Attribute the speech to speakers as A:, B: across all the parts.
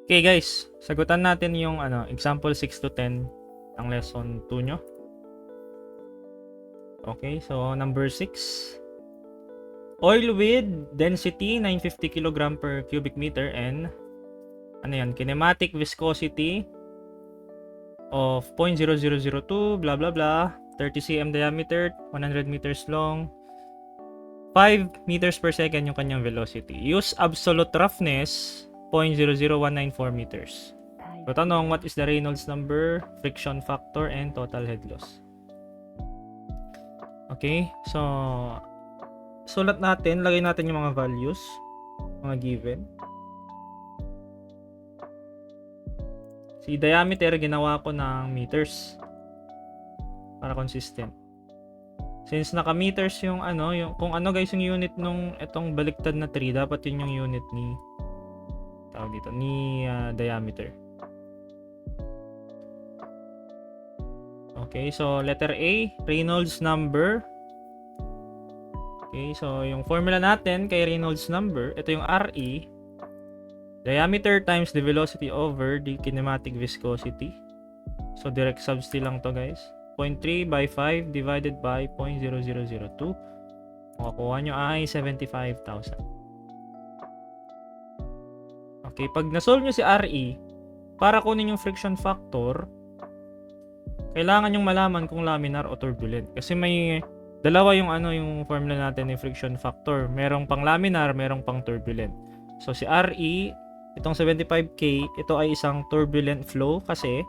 A: Okay guys, sagutan natin yung example 6 to 10 ng lesson 2 nyo. Okay, so number 6. Oil with density 950 kg per cubic meter and kinematic viscosity of 0.0002 blah blah blah, 30 cm diameter, 100 meters long, 5 meters per second yung kanyang velocity. Use absolute roughness 0.00194 meters. So tanong, what is the Reynolds number, friction factor, and total head loss? Okay, so sulat natin, lagay natin yung mga values, mga given. Si diameter, ginawa ko ng meters para consistent. Since naka-meters yung kung guys yung unit nung itong baliktad na 3, dapat yun yung unit ni diameter. Okay, so letter A, Reynolds number. Okay, so yung formula natin kay Reynolds number, ito yung RE, diameter times the velocity over the kinematic viscosity. So direct substitute lang to guys. 0.3 by 5 divided by 0.0002. Makukuha nyo ay 75,000. Okay, pag nasolve nyo si RE, para kunin yung friction factor, kailangan yung malaman kung laminar o turbulent. Kasi may dalawa yung yung formula natin ng friction factor. Merong pang laminar, merong pang turbulent. So si RE, itong 75K, ito ay isang turbulent flow kasi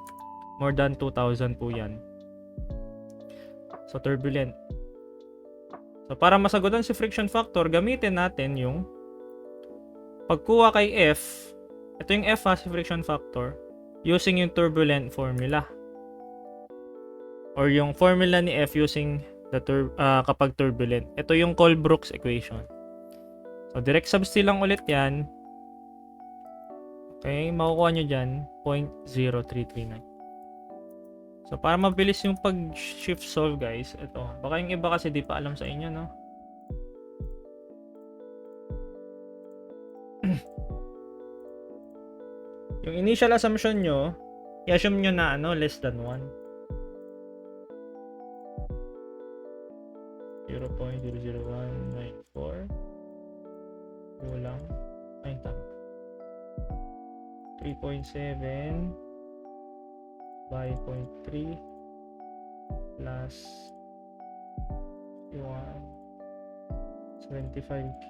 A: more than 2,000 po yan. So turbulent. So para masagutan si friction factor, gamitin natin yung pagkuha kay F. Ito yung F si friction factor, using yung turbulent formula. Or yung formula ni F using the kapag turbulent. Ito yung Colebrook's equation. So direct substitute lang ulit yan. Okay, makukuha nyo dyan 0.0339. So para mabilis yung pag-shift solve guys, ito. Baka yung iba kasi di pa alam sa inyo, no? Yung initial assumption nyo, i-assume nyo na less than 1. 0.00194. Kulang. Ay, tama. 3.7 by 0.3 plus 75K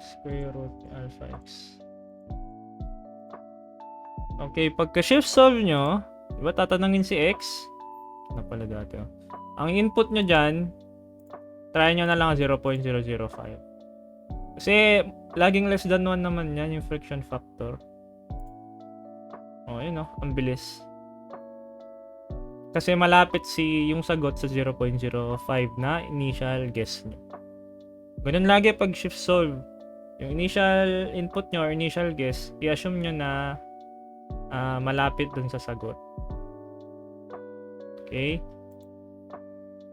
A: square root alpha x. Okay, pagka shift solve nyo, diba tatanungin si x? Ano pala dati? Ang input nyo dyan, try nyo na lang 0.005. Kasi laging less than 1 naman yan yung friction factor. Yun ang bilis. Kasi malapit yung sagot sa 0.05 na initial guess nyo. Ganun lagi pag shift solve. Yung initial input nyo or initial guess, i-assume nyo na malapit dun sa sagot. Okay?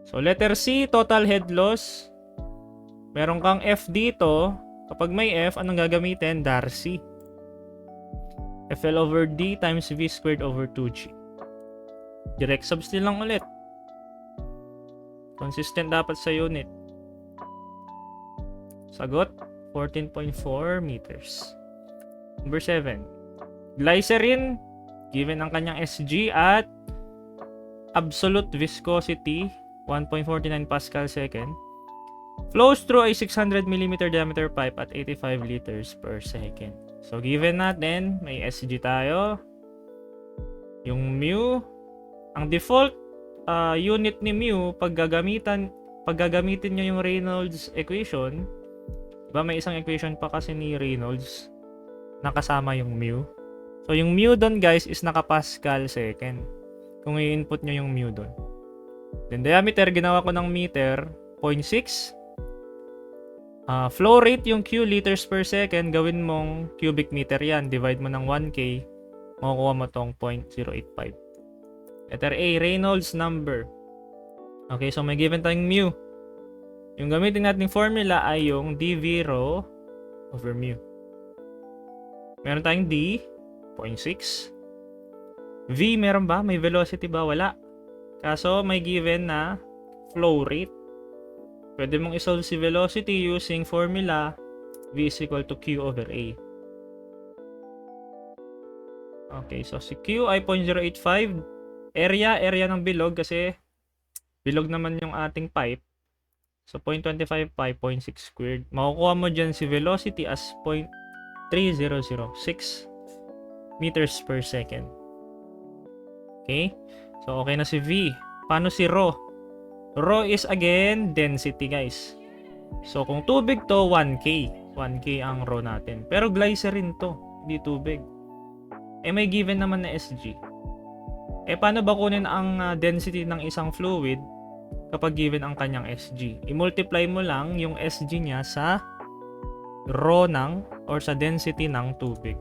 A: So letter C, total head loss. Meron kang F dito. Kapag may F, anong gagamitin? Darcy. FL over D times V squared over 2G. Direct substitute lang ulit. Consistent dapat sa unit. Sagot, 14.4 meters. Number 7. Glycerin, given ang kanyang SG at absolute viscosity, 1.49 pascal second, flows through a 600 mm diameter pipe at 85 liters per second. So given natin, may SG tayo. Yung mu, ang default unit ni mu pag gagamitin nyo yung Reynolds equation, diba may isang equation pa kasi ni Reynolds nakasama yung mu. So yung mu doon guys is naka-pascal second kung i-input nyo yung mu doon. Then diameter, ginawa ko ng meter, 0.6. Flow rate yung Q liters per second, gawin mong cubic meter yan. Divide mo ng 1K, makukuha mo tong 0.085. Letter A, Reynolds number. Okay, so may given tayong mu. Yung gamitin nating formula ay yung dV rho over mu. Meron tayong D, 0.6. V, meron ba? May velocity ba? Wala. Kaso, may given na flow rate. Pwede mong isolve si velocity using formula V is equal to Q over A. Okay, so si Q ay 0.085. Area ng bilog kasi bilog naman yung ating pipe. So, 0.25 pi, 0.6 squared. Makukuha mo dyan si velocity as 0.3006 meters per second. Okay? So, okay na si V. Paano si rho? Rho is again density, guys. So, kung tubig to, 1K. 1K ang rho natin. Pero glycerin to, hindi tubig. May given naman na SG. Paano ba kunin ang density ng isang fluid kapag given ang kanyang SG? I-multiply mo lang yung SG niya sa rho or sa density ng tubig.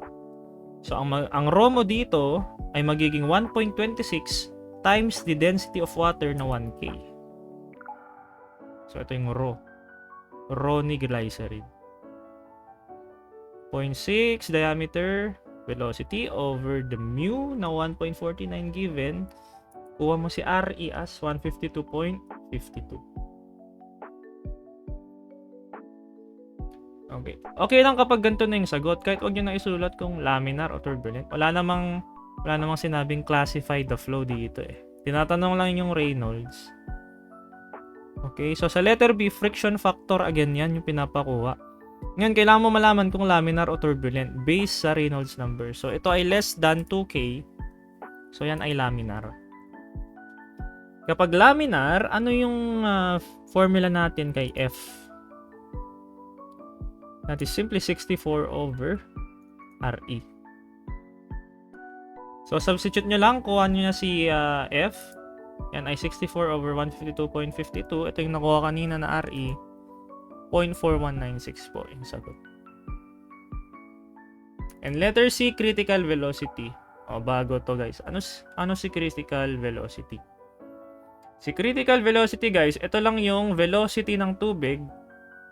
A: So, ang rho mo dito ay magiging 1.26 times the density of water na 1K. So, ito yung rho. Rho ni glycerin. 0.6 diameter velocity over the mu na 1.49 given. Kuha mo si RE as 152.52. Okay. Okay lang kapag ganito na yung sagot. Kahit wag nyo na isulat kung laminar o turbulent. Wala namang sinabing classify the flow dito eh. Tinatanong lang yung Reynolds. Okay, so sa letter B, friction factor, again yan yung pinapakuha. Ngayon, kailangan mo malaman kung laminar o turbulent based sa Reynolds number. So, ito ay less than 2K. So, yan ay laminar. Kapag laminar, ano yung formula natin kay F? That is simply 64 over RE. So, substitute nyo lang. Kuha nyo na si F. Yan ay 64 over 152.52. Ito yung nakuha kanina na RE. 0.4196 po yung sagot. And letter C, critical velocity. Bago to guys. Ano si critical velocity? Si critical velocity guys, ito lang yung velocity ng tubig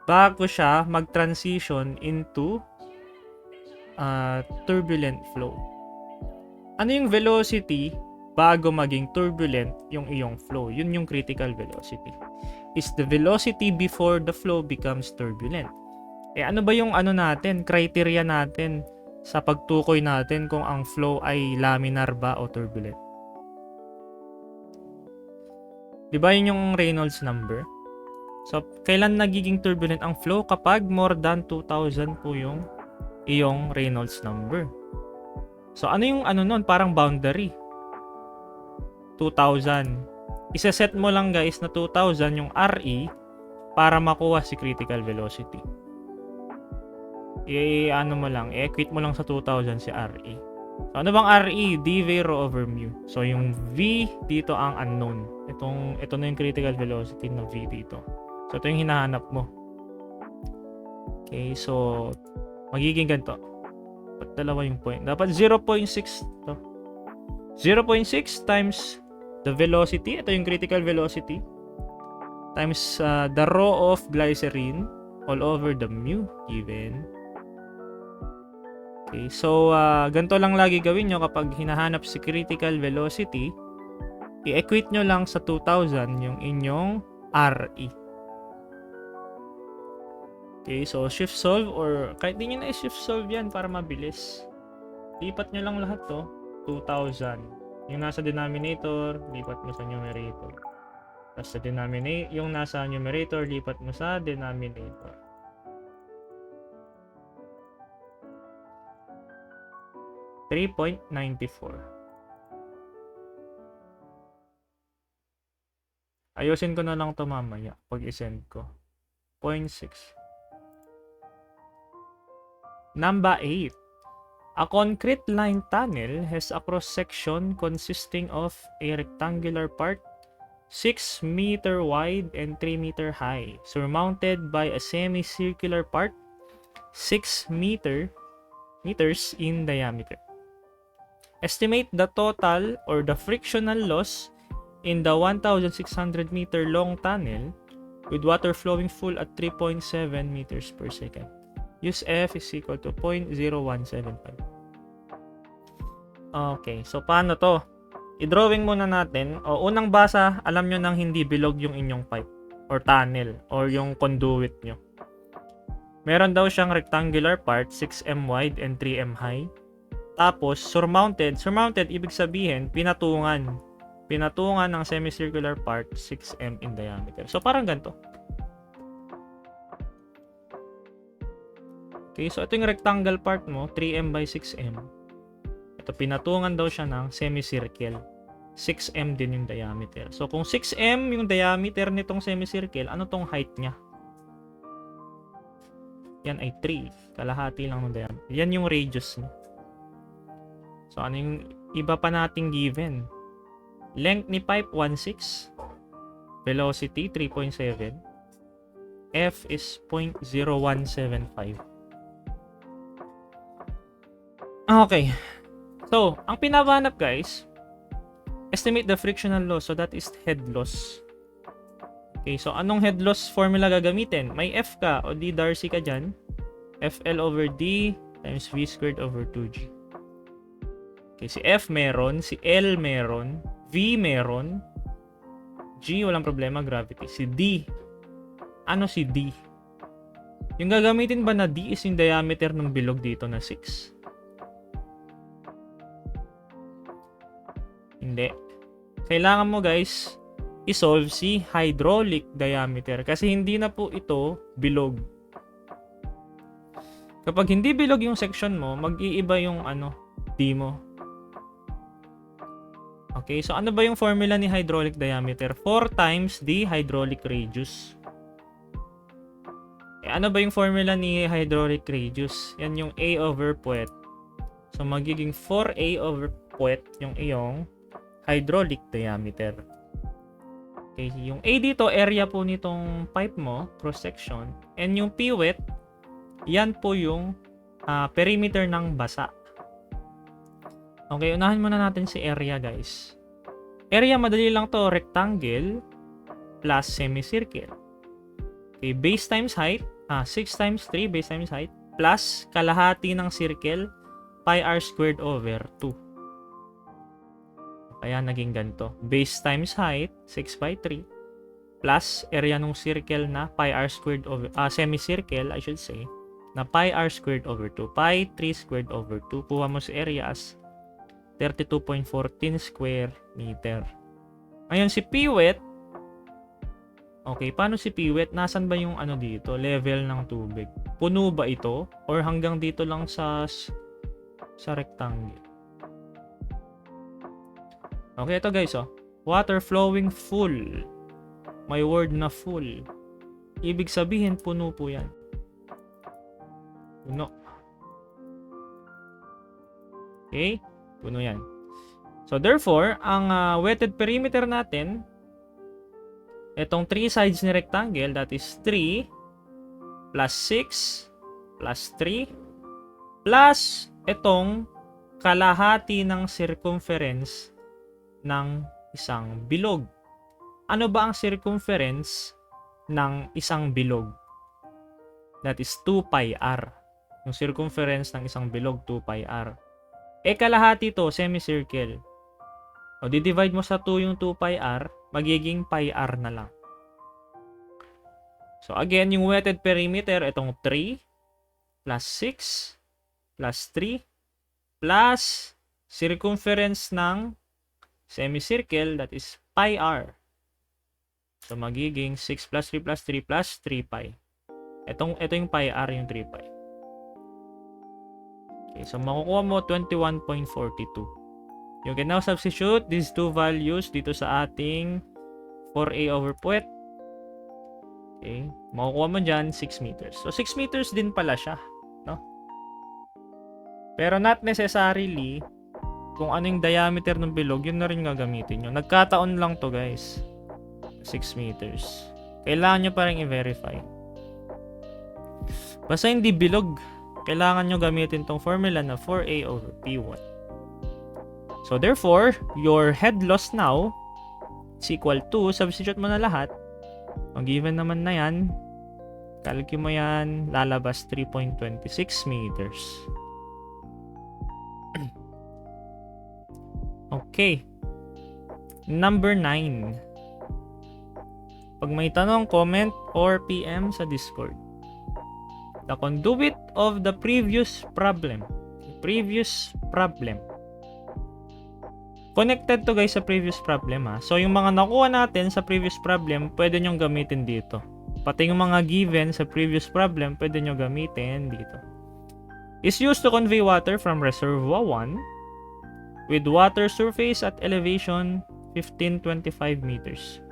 A: bago siya mag-transition into turbulent flow. Ano yung velocity bago maging turbulent yung iyong flow? Yun yung critical velocity. Is the velocity before the flow becomes turbulent. Ano ba yung natin, criteria natin sa pagtukoy natin kung ang flow ay laminar ba o turbulent? Di ba yun yung Reynolds number? So, kailan nagiging turbulent ang flow? Kapag more than 2,000 po yung iyong Reynolds number. So, ano yung nun? Parang boundary. 2,000. Isa-set mo lang guys na 2,000 yung RE para makuha si critical velocity. I-equate mo lang sa 2,000 si RE. So, ano bang RE? dV rho over mu. So, yung V dito ang unknown. Ito na yung critical velocity na V dito. So, ito yung hinahanap mo. Okay, so, magiging ganito. Ba't dalawa yung point? Dapat 0.6 to. 0.6 times the velocity, ito yung critical velocity, times the rho of glycerin all over the mu given. Okay, so ganito lang lagi gawin nyo kapag hinahanap si critical velocity. I-equate nyo lang sa 2,000 yung inyong RE. Okay, so shift solve or kahit di nyo na i-shift solve yan para mabilis. Lipat nyo lang lahat to, 2,000. Yung nasa denominator, lipat mo sa numerator. Tapos sa yung nasa numerator, lipat mo sa denominator. $3.94. Ayusin ko na lang to mamaya pag i-send ko. 0.6. Number 8. A concrete line tunnel has a cross-section consisting of a rectangular part 6 meter wide and 3 meter high, surmounted by a semicircular part 6 meters in diameter. Estimate the total or the frictional loss in the 1,600 meter long tunnel with water flowing full at 3.7 meters per second. use F is equal to 0.0175. Okay, so paano to? I-drawing muna natin. O, unang basa, alam nyo nang hindi bilog yung inyong pipe or tunnel or yung conduit nyo. Meron daw siyang rectangular part, 6M wide and 3M high. Tapos, surmounted. Surmounted, ibig sabihin, pinatungan. Pinatungan ng semicircular part, 6M in diameter. So, parang ganito. Okay, so ito yung rectangle part mo, 3M by 6M. Ito, pinatungan daw siya ng semicircle. 6M din yung diameter. So, kung 6M yung diameter nitong semicircle, ano tong height niya? Yan ay 3. Kalahati lang ng diameter. Yan yung radius niya. So, ano yung iba pa nating given? Length ni pipe, 1.6. Velocity, 3.7. F is 0.0175. Okay. So, ang pinabanap guys, estimate the frictional loss. So, that is head loss. Okay, so anong head loss formula gagamitin? May F ka o D Darcy ka dyan. FL over D times V squared over 2G. Okay, si F meron, si L meron, V meron, G walang problema, gravity. Si D, ano si D? Yung gagamitin ba na D is yung diameter ng bilog dito na 6? Hindi. Kailangan mo guys i-solve si hydraulic diameter kasi hindi na po ito bilog. Kapag hindi bilog yung section mo, mag-iiba yung D mo. Okay, so ano ba yung formula ni hydraulic diameter? 4 times the hydraulic radius. Ano ba yung formula ni hydraulic radius? Yan yung A over puwet. So magiging 4A over puwet yung iyong hydraulic diameter. Okay, yung A dito, area po nitong pipe mo, cross-section. And yung P wet, yan po yung perimeter ng basa. Okay, unahin muna natin si area guys. Area, madali lang to, rectangle plus semicircle. Okay, base times height, 6 times 3, base times height, plus kalahati ng circle, pi r squared over 2. Kaya naging ganito. Base times height, 6 by 3, plus area ng circle na pi r squared over, semicircle, I should say, na pi r squared over 2. Pi 3 squared over 2. Kuha mo sa area as 32.14 square meter. Ngayon, si P wet, okay, paano si P wet? Nasaan ba yung dito? Level ng tubig. Puno ba ito? Or hanggang dito lang sa rectangle? Okay, ito guys, water flowing full. May word na full. Ibig sabihin, puno po yan. Puno. Okay? Puno yan. So, therefore, ang wetted perimeter natin, itong 3 sides ni rectangle, that is 3 plus 6 plus 3 plus itong kalahati ng circumference ng isang bilog. Ano ba ang circumference ng isang bilog? That is 2 pi r. Yung circumference ng isang bilog, 2 pi r. Kalahati to, semicircle. O, di-divide mo sa 2 yung 2 pi r, magiging pi r na lang. So, again, yung wetted perimeter, itong 3 plus 6 plus 3 plus circumference ng semicircle, that is pi r. So, magiging 6 plus 3 plus 3 plus 3 pi. Ito yung pi r, yung 3 pi. Okay, so makukuha mo 21.42. You can now substitute these two values dito sa ating 4A over puwet. Okay, makukuha mo dyan 6 meters. So 6 meters din pala siya, no? Pero not necessarily kung ano yung diameter ng bilog, yun na rin gagamitin nyo. Nagkataon lang to guys. 6 meters. Kailangan nyo pa rin i-verify. Basta hindi bilog, kailangan nyo gamitin tong formula na 4A over P1. So therefore, your head loss now is equal to, substitute mo na lahat. Ang given naman na yan, Calculate mo yan, lalabas 3.26 meters. Okay. Number 9. Pag may tanong, comment or PM sa Discord. The conduit of the previous problem. Connected to guys sa previous problem ha. So yung mga nakuha natin sa previous problem, pwede nyong gamitin dito. Pati yung mga given sa previous problem, pwede nyo gamitin dito. Is used to convey water from reservoir 1 with water surface at elevation 1525 meters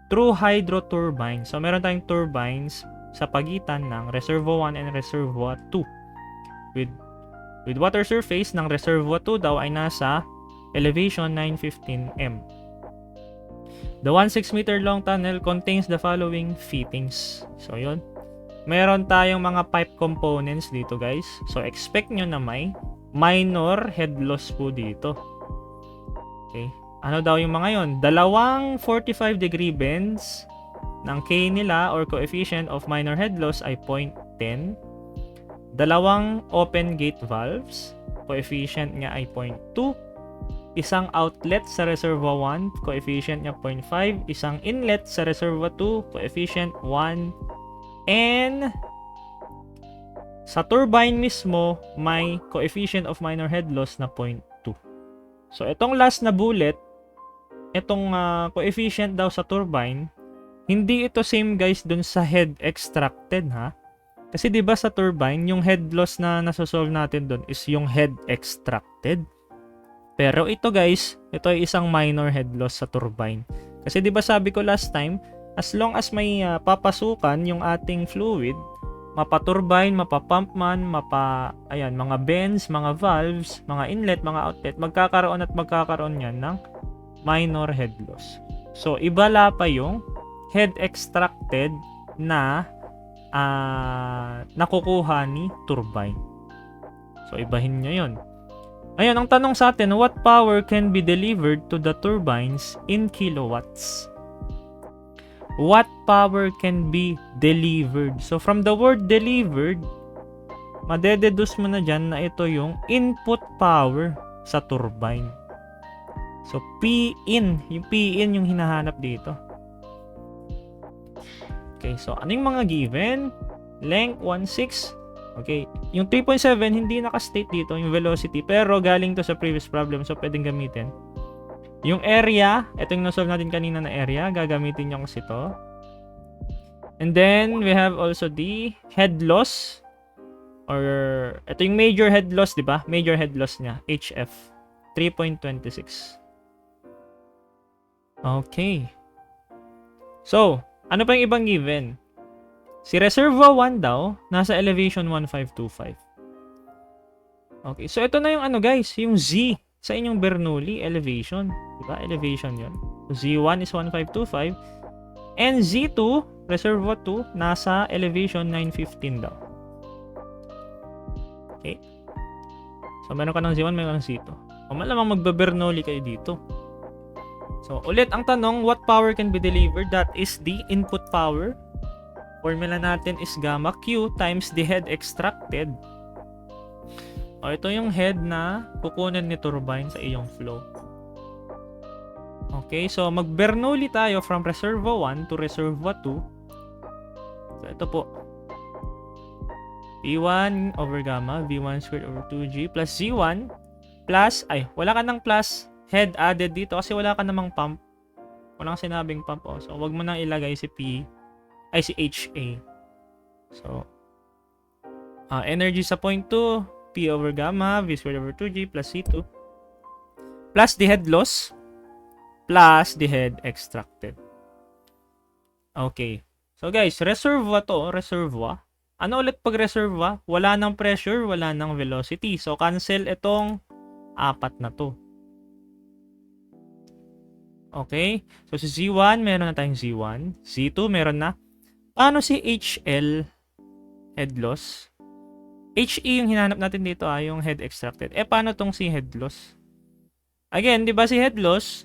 A: through hydro turbine. So meron tayong turbines sa pagitan ng reservoir 1 and reservoir 2. With water surface ng reservoir 2 daw ay nasa elevation 915 m. The 16 meter long tunnel contains the following fittings. So yun. Meron tayong mga pipe components dito guys. So expect nyo na may minor head loss po dito. Okay. Ano daw yung mga yon? Dalawang 45 degree bends ng K nila or coefficient of minor head loss ay 0.10. Dalawang open gate valves, coefficient niya ay 0.2. Isang outlet sa reservoir 1, coefficient niya 0.5. Isang inlet sa reservoir 2, coefficient 1. And sa turbine mismo, may coefficient of minor head loss na 0.2. So itong last na bullet, itong coefficient daw sa turbine, hindi ito same guys dun sa head extracted ha. Kasi 'di ba sa turbine, yung head loss na nasosolve natin dun is yung head extracted. Pero ito guys, ito ay isang minor head loss sa turbine. Kasi 'di ba sabi ko last time, as long as may papasukan yung ating fluid, mapa-turbine, mapa-pump man, mga bends, mga valves, mga inlet, mga outlet, magkakaroon yan ng minor head loss. So, ibala pa yung head extracted na nakukuha ni turbine. So, ibahin nyo yun. Ayun, ang tanong sa atin, what power can be delivered to the turbines in kilowatts? What power can be delivered? So, from the word delivered, madededuce mo na dyan na ito yung input power sa turbine. So, P-in. Yung P-in yung hinahanap dito. Okay, so ano yung mga given? Length 1.6. Okay, yung 3.7 hindi naka-state dito, yung velocity. Pero galing to sa previous problem, so pwedeng gamitin. Yung area, ito yung nasolve natin kanina na area. Gagamitin nyo kasi ito. And then, we have also the head loss. Or, ito yung major head loss, di ba? Major head loss niya, HF. 3.26. Okay. So, ano pa yung ibang given? Si reservoir 1 daw, nasa elevation 1525. Okay, so ito na yung ano guys, yung Z sa inyong Bernoulli elevation. Diba? Elevation yun. So, Z1 is 1525. And Z2, reservoir 2, nasa elevation 915 daw. Okay. So, meron ka ng Z1, meron ka ng Z2. O malamang magbe-Bernoulli kayo dito. So, ulit ang tanong, what power can be delivered? That is the input power. Formula natin is gamma Q times the head extracted. O, ito yung head na kukunin ni turbine sa iyong flow. Okay, so mag-Bernoulli tayo from reservoir 1 to reservoir 2. So, ito po. V1 over gamma, V1 squared over 2G plus Z1 plus, wala ka ng plus head added dito kasi wala ka namang pump. Walang sinabing pump. Oh. So, wag mo nang ilagay si si HA. So, energy sa point 2, P over gamma, V squared over 2G plus C2 plus the head loss plus the head extracted. Okay. So, guys, reservoir to, reservoir. Ano ulit pag reservoir? Wala nang pressure, wala nang velocity. So, cancel itong apat na to. Okay? So, si Z1, meron na tayong Z1. Z2, meron na. Paano si HL? Head loss. HE yung hinanap natin dito, yung head extracted. Paano tong si head loss? Again, di ba si head loss,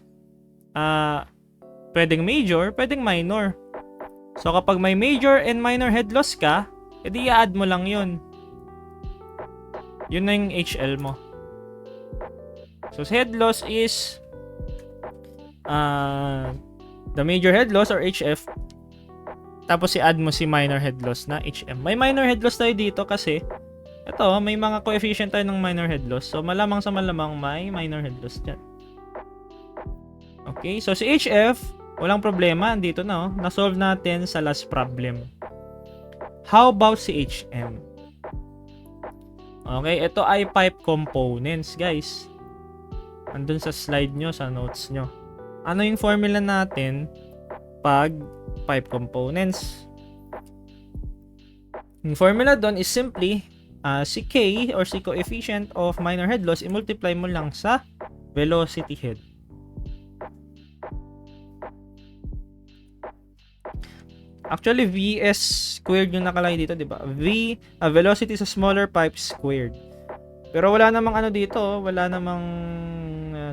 A: pwedeng major, pwedeng minor. So, kapag may major and minor head loss ka, edi i-add mo lang yun. Yun na yung HL mo. So, head loss is the major head loss or HF. Tapos i-add mo si minor head loss na HM. May minor head loss tayo dito kasi ito, may mga coefficient tayo ng minor head loss. So, malamang sa malamang may minor head loss dyan. Okay, so si HF, walang problema. Andito na, oh. Na-solve natin sa last problem. How about si HM? Okay, ito ay pipe components, guys. Andun sa slide nyo, sa notes nyo. Ano yung formula natin pag pipe components? Yung formula doon is simply si K or si coefficient of minor head loss, i-multiply mo lang sa velocity head. Actually, Vs squared yung nakalagay dito, di ba? Velocity sa smaller pipe squared. Pero wala namang ano dito, wala namang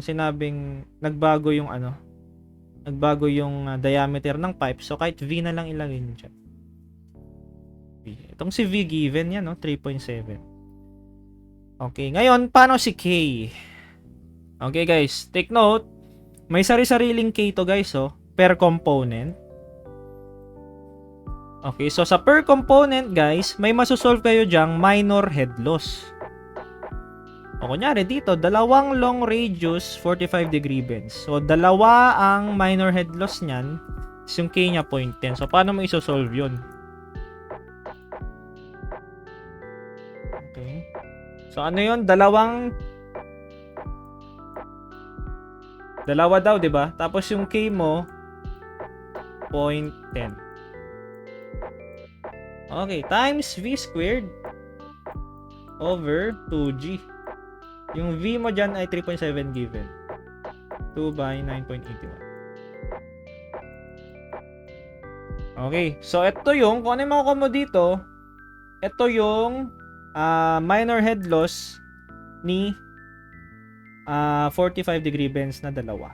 A: sinabing nagbago yung diameter ng pipe. So, kahit V na lang ilagay nyo dyan. Itong si V given yan, no? 3.7. Okay, ngayon, paano si K? Okay, guys, take note. May sari-sariling K to, guys, oh, per component. Okay, so sa per component, guys, may masosolve kayo dyang minor head loss. O kunyari dito, dalawang long radius 45 degree bends. So, dalawa ang minor head loss niyan. Yung K niya 0.10. So, paano mo isosolve yun? Okay. So, ano yun? Dalawa daw, di ba? Tapos yung K mo 0.10. Okay, times V squared over 2G. Yung V mo dyan ay 3.7 given. 2 by 9.81. Okay, so ito yung, kung ano yung makukuha mo dito, ito yung minor head loss ni 45 degree bends na dalawa.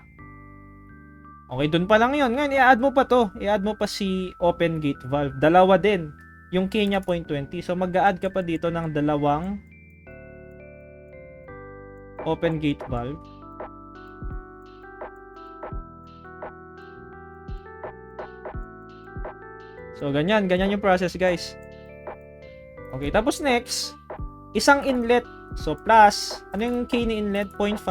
A: Okay, dun pa lang yun. Ngayon, i-add mo pa to. I-add mo pa si open gate valve. Dalawa din. Yung K niya 0.20. So, mag-a-add ka pa dito ng dalawang open gate valve. So, ganyan yung process, guys. Okay, tapos next, isang inlet. So, plus, ano yung K ni inlet? 0.5.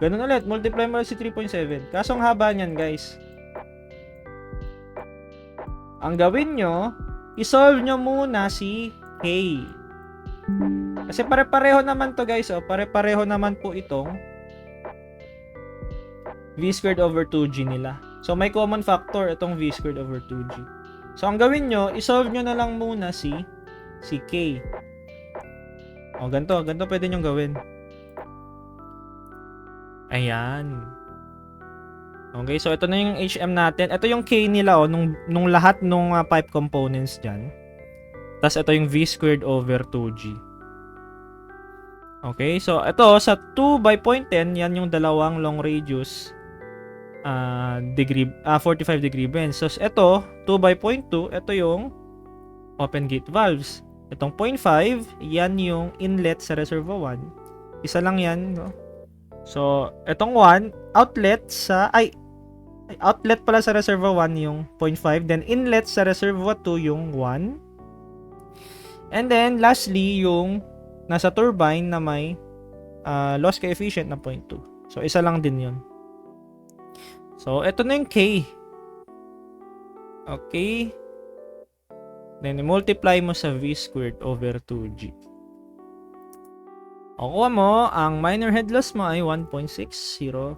A: Ganun ulit, multiply mo si 3.7. Kaso ang haba niyan, guys. Ang gawin nyo, isolve nyo muna si K. Kasi pare-pareho naman to, guys. Oh. Pare-pareho naman po itong V squared over 2G nila. So, may common factor itong V squared over 2G. So, ang gawin nyo, isolve nyo na lang muna si K. O, ganito pwede nyo gawin. Ayan. Okay, so ito na yung HM natin. Ito yung K nila, oh, nung lahat nung pipe components dyan. Tapos ito yung V squared over 2G. Okay, so ito sa 2 by 0.10, yan yung dalawang long radius 45 degree bends. So ito, 2 by 0.2, ito yung open gate valves. Itong 0.5, yan yung inlet sa reservoir 1. Isa lang yan, no? So, itong 1, outlet pala sa reservoir 1 yung 0.5, then inlet sa reservoir 2 yung 1. And then, lastly, yung nasa turbine na may loss coefficient na 0.2. So, isa lang din yun. So, ito na yung K. Okay. Then, multiply mo sa V squared over 2G. O, kuha mo, ang minor head loss mo ay 1.605.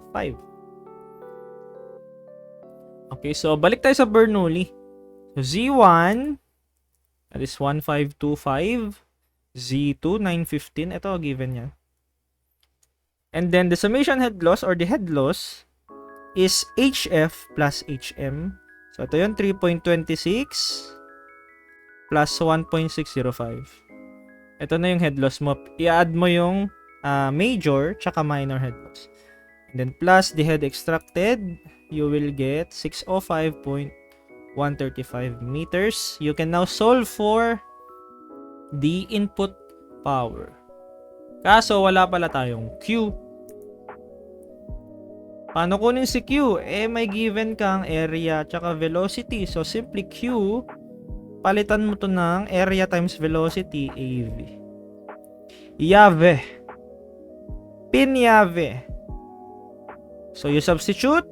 A: Okay, so balik tayo sa Bernoulli. So, Z1, that is 1525. Z2, 915. Ito, given yan. And then, the summation head loss or the head loss is HF plus HM. So, ito yun, 3.26 plus 1.605. Ito na yung head loss mo. I-add mo yung major tsaka minor head loss. And then plus the head extracted, you will get 605.1 135 meters. You can now solve for the input power. Kaso wala pala tayong Q. Paano kunin si Q? May given kang area tsaka velocity. So simply Q, palitan mo to ng area times velocity, AV. Yave. Pinyave. So you substitute.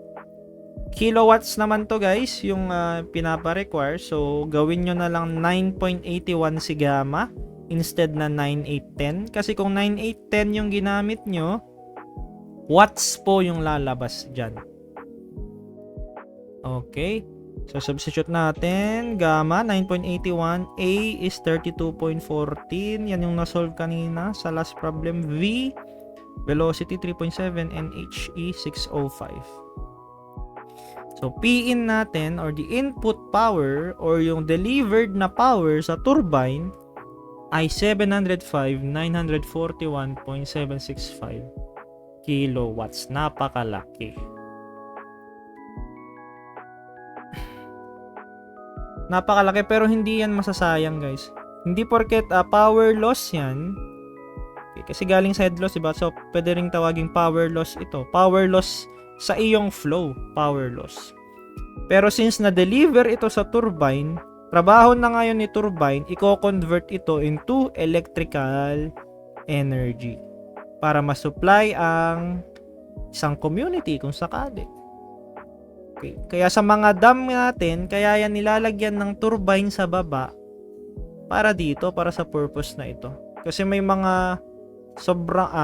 A: Kilowatts naman to guys, yung pinapa-require. So, gawin nyo na lang 9.81 si gamma instead na 9810. Kasi kung 9810 yung ginamit nyo, watts po yung lalabas dyan. Okay. So, substitute natin. Gamma, 9.81. A is 32.14. Yan yung nasolve kanina sa last problem. V, velocity 3.7 and HE 605. So, Pin natin or the input power or yung delivered na power sa turbine ay 705,941.765 kilowatts. Napakalaki. Napakalaki pero hindi yan masasayang guys. Hindi porket power loss yan. Okay, kasi galing sa head loss, diba? So, pwede ring tawaging power loss ito. Power loss sa iyong flow, power loss. Pero since na-deliver ito sa turbine, trabaho na ngayon ni turbine, i-convert ito into electrical energy para ma-supply ang isang community kung sakali. Okay. Kaya sa mga dam natin, kaya yan nilalagyan ng turbine sa baba para dito, para sa purpose na ito. Kasi may mga sobrang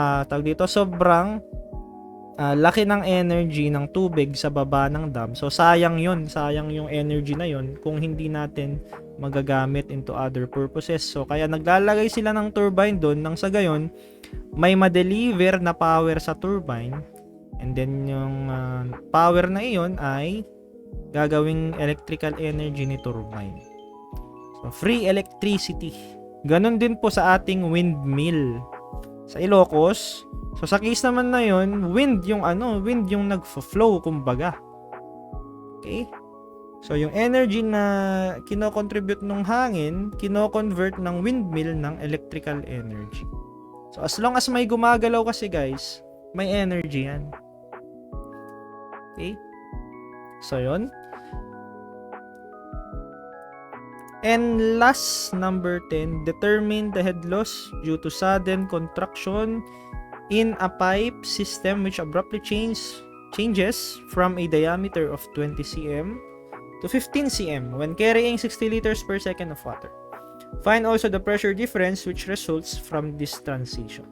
A: laki ng energy ng tubig sa baba ng dam. So, sayang yun. Sayang yung energy na yun kung hindi natin magagamit into other purposes. So, kaya naglalagay sila ng turbine doon nang sa gayon, may ma-deliver na power sa turbine. And then, yung power na iyon ay gagawing electrical energy ni turbine. So, free electricity. Ganon din po sa ating windmill. Sa Ilocos, so sa case naman na yon, wind yung nagfo-flow kumbaga. Okay? So yung energy na kino-contribute ng hangin, kino-convert ng windmill ng electrical energy. So as long as may gumagalaw kasi guys, may energy yan. Okay? So yun. And last, number 10, determine the head loss due to sudden contraction in a pipe system which abruptly changes from a diameter of 20 cm to 15 cm when carrying 60 liters per second of water. Find also the pressure difference which results from this transition.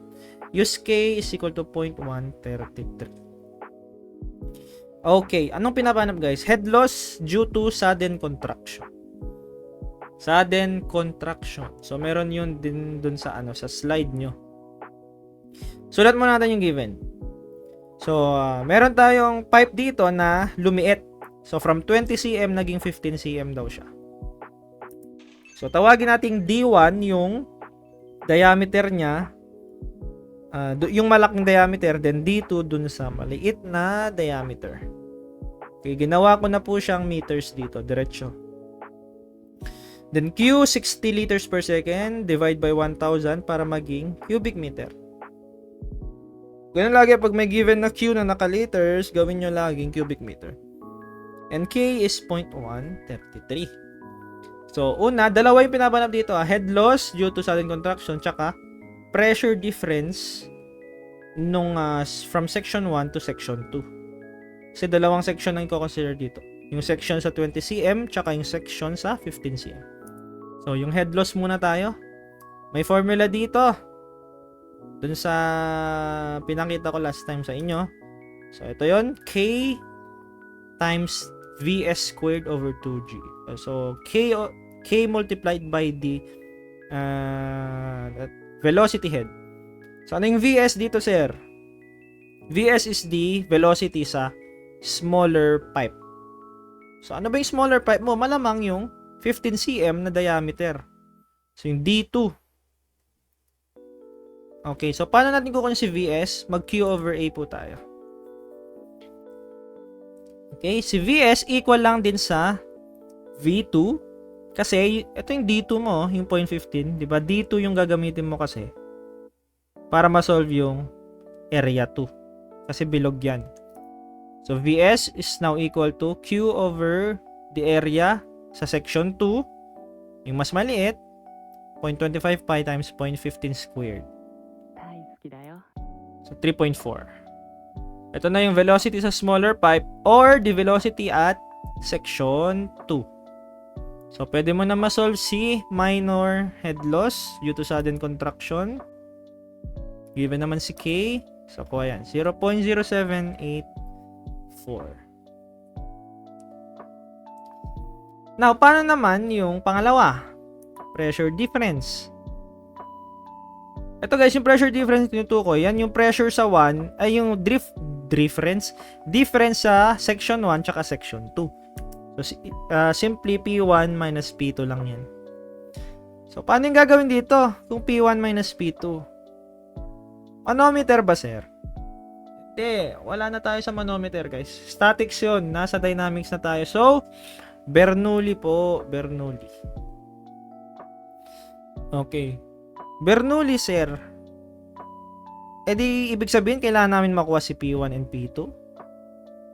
A: Use K is equal to 0.133. Okay, anong pinapanap guys? Head loss due to sudden contraction. Sudden contraction. So, meron yun din dun sa sa slide nyo. Sulat mo natin yung given. So, meron tayong pipe dito na lumiit. So, from 20 cm naging 15 cm daw siya. So, tawagin nating D1 yung diameter niya. Yung malaking diameter, then D2 dun sa maliit na diameter. Okay, ginawa ko na po siyang meters dito, diretso. Then Q, 60 liters per second, divide by 1,000 para maging cubic meter. Ganun lagi pag may given na Q na naka-liters, gawin nyo laging cubic meter. And K is 0.133. So, una, dalawa yung pinapanap dito. Head loss due to sudden contraction, tsaka pressure difference nung from section 1 to section 2. Kasi dalawang section ang i-consider dito. Yung section sa 20 cm, tsaka yung section sa 15 cm. So, yung head loss muna tayo. May formula dito. Dun sa pinakita ko last time sa inyo. So, ito yon, K times Vs squared over 2G. So, K multiplied by the velocity head. So, ano yung Vs dito, sir? Vs is the velocity sa smaller pipe. So, ano ba yung smaller pipe mo? Malamang yung 15 cm na diameter. So, yung D2. Okay, so paano natin kukunin si Vs? Mag-Q over A po tayo. Okay, si Vs equal lang din sa V2. Kasi, ito yung D2 mo, yung 0.15. Diba? D2 yung gagamitin mo kasi para ma-solve yung area 2. Kasi bilog yan. So, Vs is now equal to Q over the area sa section 2. Yung mas maliit, 0.25 pi times 0.15 squared. So, 3.4. Ito na yung velocity sa smaller pipe or the velocity at section 2. So, pwede mo na ma-solve si minor head loss due to sudden contraction. Given naman si K. So, kuha yan. 0.0784. Now, paano naman yung pangalawa? Pressure difference. Ito guys, yung pressure difference tinutukoy, yan yung pressure sa 1 ay yung difference sa section 1 tsaka section 2. So, simply P1 minus P2 lang yan. So, paano yung gagawin dito kung P1 minus P2? Manometer ba, sir? Hindi, wala na tayo sa manometer, guys. Statics yun. Nasa dynamics na tayo. So, Bernoulli po. Bernoulli. Okay. Bernoulli, sir. E di, ibig sabihin, kailangan namin makuha si P1 and P2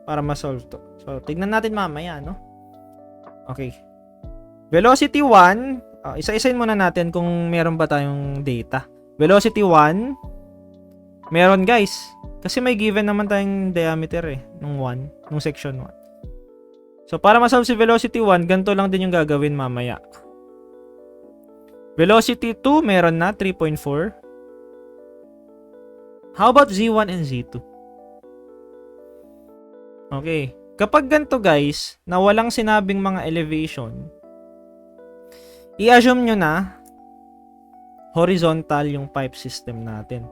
A: para ma-solve to. So, tignan natin mamaya, no? Okay. Velocity 1, isa-isain muna natin kung meron ba tayong data. Velocity 1, meron guys. Kasi may given naman tayong diameter nung section 1. So, para ma-solve si velocity 1, ganito lang din yung gagawin mamaya. Velocity 2, meron na, 3.4. How about Z1 and Z2? Okay. Kapag ganito guys, na walang sinabing mga elevation, i-assume nyo na horizontal yung pipe system natin.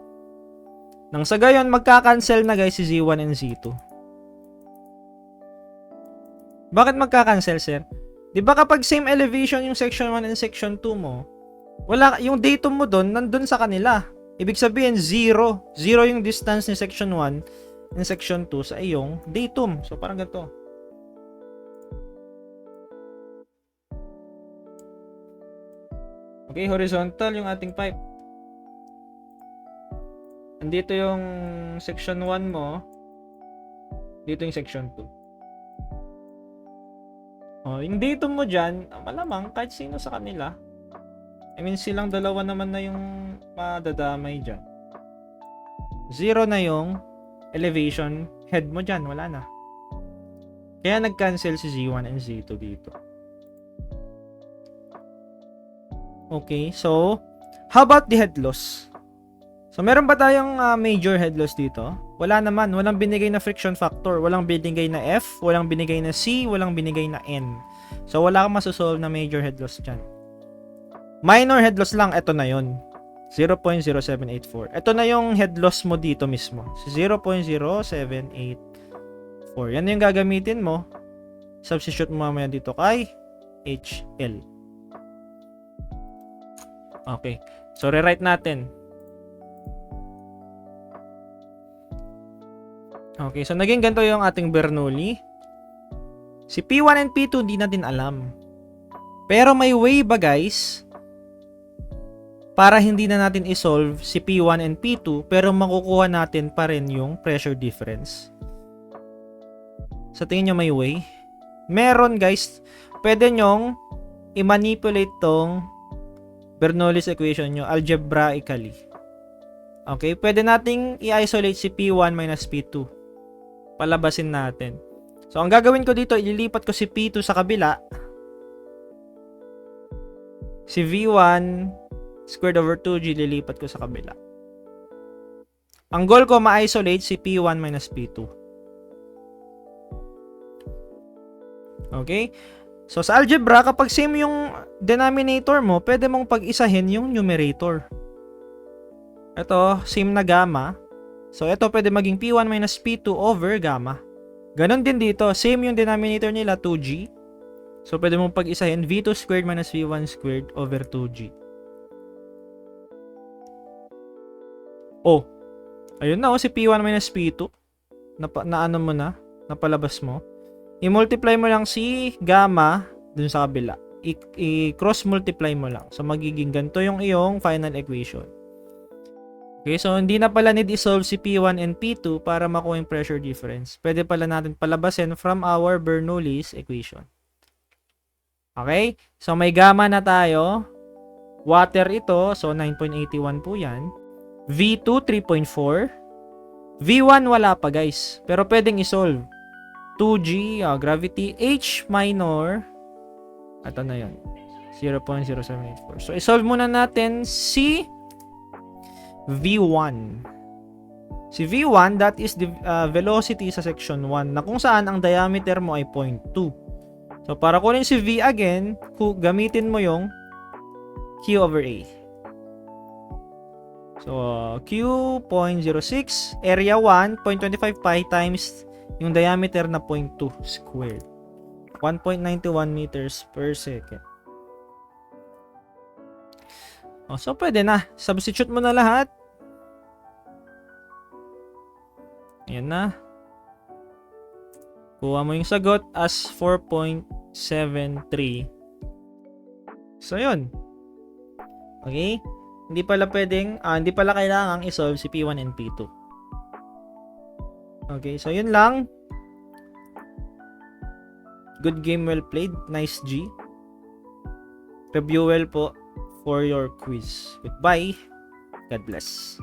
A: Nang sa gayon, magka-cancel na guys si Z1 and Z2. Bakit magka-cancel, sir? Di ba kapag same elevation yung section 1 and section 2 mo, wala, yung datum mo doon, nandun sa kanila. Ibig sabihin, 0. 0 yung distance ni section 1 and section 2 sa iyong datum. So, parang ganito. Okay, horizontal yung ating pipe. Andito yung section 1 mo. Dito yung section 2. Yung datum mo dyan, malamang kahit sino sa kanila. I mean, silang dalawa naman na yung madadamay dyan. 0 na yung elevation head mo dyan. Wala na. Kaya nag-cancel si Z1 and Z2 dito. Okay, so, how about the head loss? So, meron ba tayong major head loss dito? Wala naman. Walang binigay na friction factor. Walang binigay na F. Walang binigay na C. Walang binigay na N. So, wala kang masosolve na major head loss dyan. Minor head loss lang. Ito na yun. 0.0784. Ito na yung head loss mo dito mismo. 0.0784. Yan yung gagamitin mo. Substitute mo mamaya dito kay HL. Okay. So, rewrite natin. Okay. So, naging ganito yung ating Bernoulli. Si P1 and P2, hindi natin alam. Pero may way ba, guys, para hindi na natin isolve si P1 and P2 pero makukuha natin pa rin yung pressure difference? Sa tingin nyo may way? Meron guys. Pwede nyong i-manipulate tong Bernoulli's equation nyo algebraically. Okay? Pwede nating i-isolate si P1 minus P2. Palabasin natin. So, ang gagawin ko dito, ililipat ko si P2 sa kabila. Si V1 squared over 2G lilipat ko sa kabila. Ang goal ko ma-isolate si P1 minus P2. Okay? So, sa algebra, kapag same yung denominator mo, pwede mong pag-isahin yung numerator. Ito, same na gamma. So, ito pwede maging P1 minus P2 over gamma. Ganon din dito. Same yung denominator nila, 2G. So, pwede mong pag-isahin V2 squared minus V1 squared over 2G. Oh, ayun na si P1 minus P2. Na ano mo na, napalabas mo. I-multiply mo lang si gamma dun sa kabila. I-cross multiply mo lang. So, magiging ganito yung iyong final equation. Okay, so hindi na pala need i-solve si P1 and P2 para makuha yung pressure difference. Pwede pala natin palabasin from our Bernoulli's equation. Okay, so may gamma na tayo. Water ito, so 9.81 po yan. V2, 3.4. V1 wala pa guys, pero pwedeng i-solve. 2G, gravity, H minor. Ito na yun, 0.0784. So, i-solve muna natin si V1. Si V1, that is the velocity sa section 1 na kung saan ang diameter mo ay 0.2. So, para kunin si V again, gamitin mo yung Q over A. So, Q 0.06, area 1, 0.25 pi times yung diameter na 0.2 squared. 1.91 meters per second. So, pwede na. Substitute mo na lahat. Ayan na. Kuha mo yung sagot as 4.73. So, yun. Okay? Hindi pala kailangang i-solve si P1 and P2. Okay, so yun lang. Good game, well played. Nice G. Review well po for your quiz. Goodbye. God bless.